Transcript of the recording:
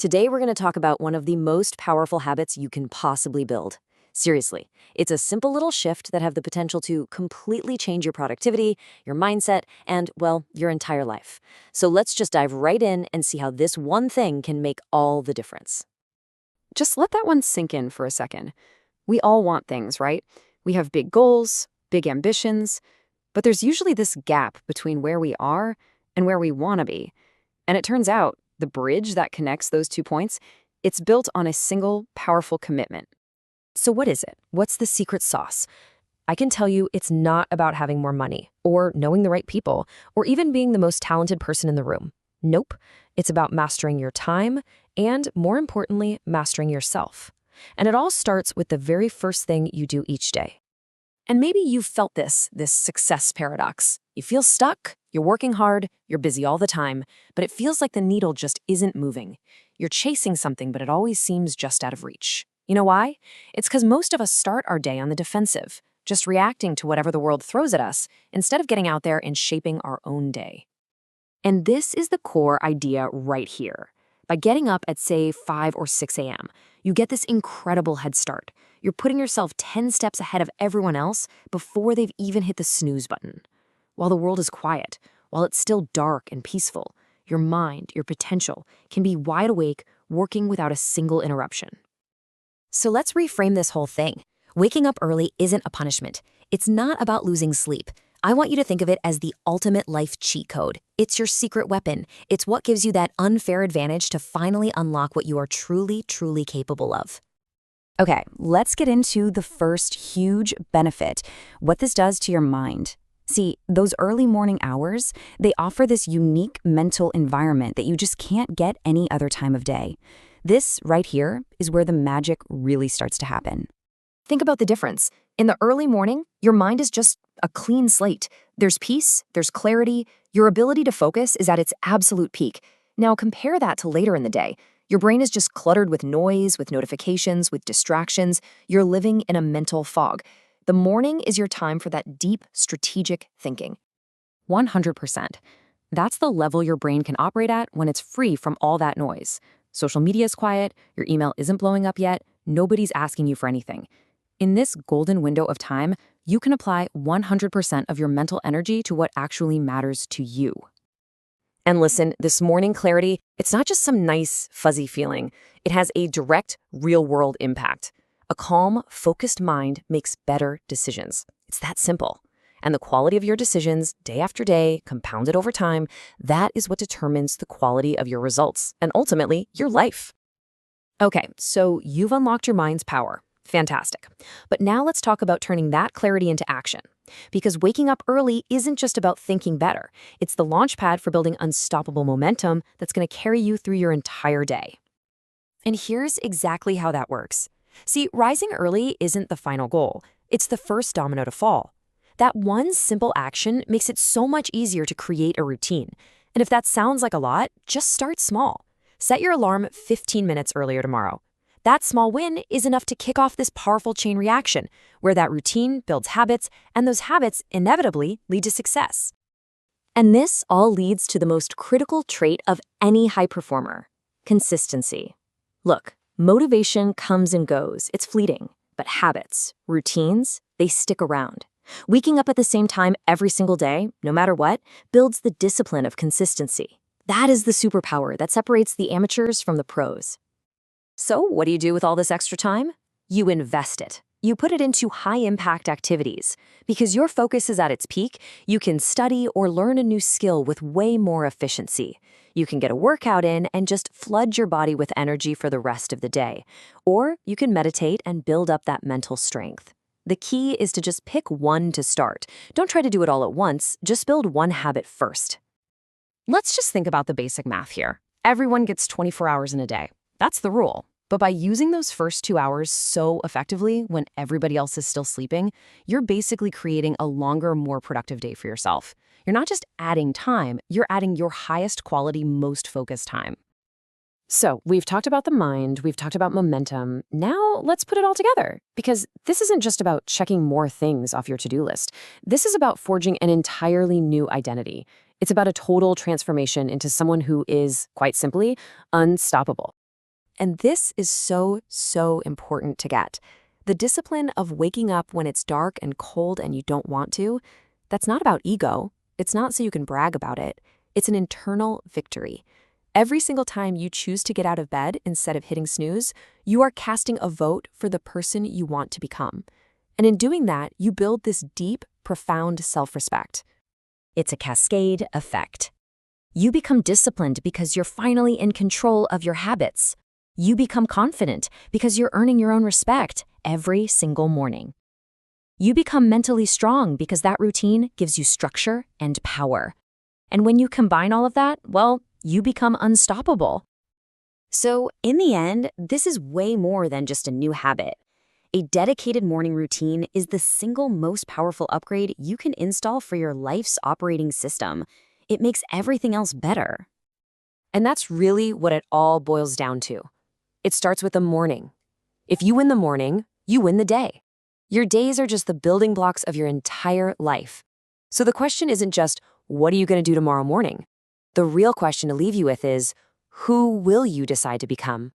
Today, we're going to talk about one of the most powerful habits you can possibly build. Seriously, it's a simple little shift that have the potential to completely change your productivity, your mindset, and, well, your entire life. So let's just dive right in and see how this one thing can make all the difference. Just let that one sink in for a second. We all want things, right? We have big goals, big ambitions, but there's usually this gap between where we are and where we want to be. And it turns out the bridge that connects those 2 points, it's built on a single powerful commitment. So what is it? What's the secret sauce? I can tell you it's not about having more money, or knowing the right people, or even being the most talented person in the room. Nope. It's about mastering your time and, more importantly, mastering yourself. And it all starts with the very first thing you do each day. And maybe you've felt this success paradox. You feel stuck, you're working hard, you're busy all the time, but it feels like the needle just isn't moving. You're chasing something, but it always seems just out of reach. You know why? It's because most of us start our day on the defensive, just reacting to whatever the world throws at us, instead of getting out there and shaping our own day. And this is the core idea right here. By getting up at, say, 5 or 6 a.m., you get this incredible head start. You're putting yourself 10 steps ahead of everyone else before they've even hit the snooze button. While the world is quiet, while it's still dark and peaceful, your mind, your potential, can be wide awake, working without a single interruption. So let's reframe this whole thing. Waking up early isn't a punishment. It's not about losing sleep. I want you to think of it as the ultimate life cheat code. It's your secret weapon. It's what gives you that unfair advantage to finally unlock what you are truly, truly capable of. Okay, let's get into the first huge benefit, what this does to your mind. See, those early morning hours, they offer this unique mental environment that you just can't get any other time of day. This right here is where the magic really starts to happen. Think about the difference. In the early morning, your mind is just a clean slate. There's peace, there's clarity, your ability to focus is at its absolute peak. Now compare that to later in the day. Your brain is just cluttered with noise, with notifications, with distractions. You're living in a mental fog. The morning is your time for that deep, strategic thinking. 100%. That's the level your brain can operate at when it's free from all that noise. Social media is quiet, your email isn't blowing up yet, nobody's asking you for anything. In this golden window of time, you can apply 100% of your mental energy to what actually matters to you. And listen, this morning clarity, it's not just some nice, fuzzy feeling. It has a direct, real-world impact. A calm, focused mind makes better decisions. It's that simple. And the quality of your decisions, day after day, compounded over time, that is what determines the quality of your results, and ultimately, your life. Okay, so you've unlocked your mind's power. Fantastic. But now let's talk about turning that clarity into action. Because waking up early isn't just about thinking better. It's the launch pad for building unstoppable momentum that's going to carry you through your entire day. And here's exactly how that works. See, rising early isn't the final goal. It's the first domino to fall. That one simple action makes it so much easier to create a routine. And if that sounds like a lot, just start small. Set your alarm 15 minutes earlier tomorrow. That small win is enough to kick off this powerful chain reaction, where that routine builds habits, and those habits inevitably lead to success. And this all leads to the most critical trait of any high performer: consistency. Look, motivation comes and goes, it's fleeting, but habits, routines, they stick around. Waking up at the same time every single day, no matter what, builds the discipline of consistency. That is the superpower that separates the amateurs from the pros. So what do you do with all this extra time? You invest it. You put it into high-impact activities. Because your focus is at its peak, you can study or learn a new skill with way more efficiency. You can get a workout in and just flood your body with energy for the rest of the day. Or you can meditate and build up that mental strength. The key is to just pick one to start. Don't try to do it all at once, just build one habit first. Let's just think about the basic math here. Everyone gets 24 hours in a day. That's the rule. But by using those first 2 hours so effectively when everybody else is still sleeping, you're basically creating a longer, more productive day for yourself. You're not just adding time, you're adding your highest quality, most focused time. So we've talked about the mind, we've talked about momentum. Now let's put it all together, because this isn't just about checking more things off your to-do list. This is about forging an entirely new identity. It's about a total transformation into someone who is, quite simply, unstoppable. And this is so important to get. The discipline of waking up when it's dark and cold and you don't want to, that's not about ego. It's not so you can brag about it. It's an internal victory. Every single time you choose to get out of bed instead of hitting snooze, you are casting a vote for the person you want to become. And in doing that, you build this deep, profound self-respect. It's a cascade effect. You become disciplined because you're finally in control of your habits. You become confident because you're earning your own respect every single morning. You become mentally strong because that routine gives you structure and power. And when you combine all of that, well, you become unstoppable. So, in the end, this is way more than just a new habit. A dedicated morning routine is the single most powerful upgrade you can install for your life's operating system. It makes everything else better. And that's really what it all boils down to. It starts with the morning. If you win the morning, you win the day. Your days are just the building blocks of your entire life. So the question isn't just, what are you going to do tomorrow morning? The real question to leave you with is, who will you decide to become?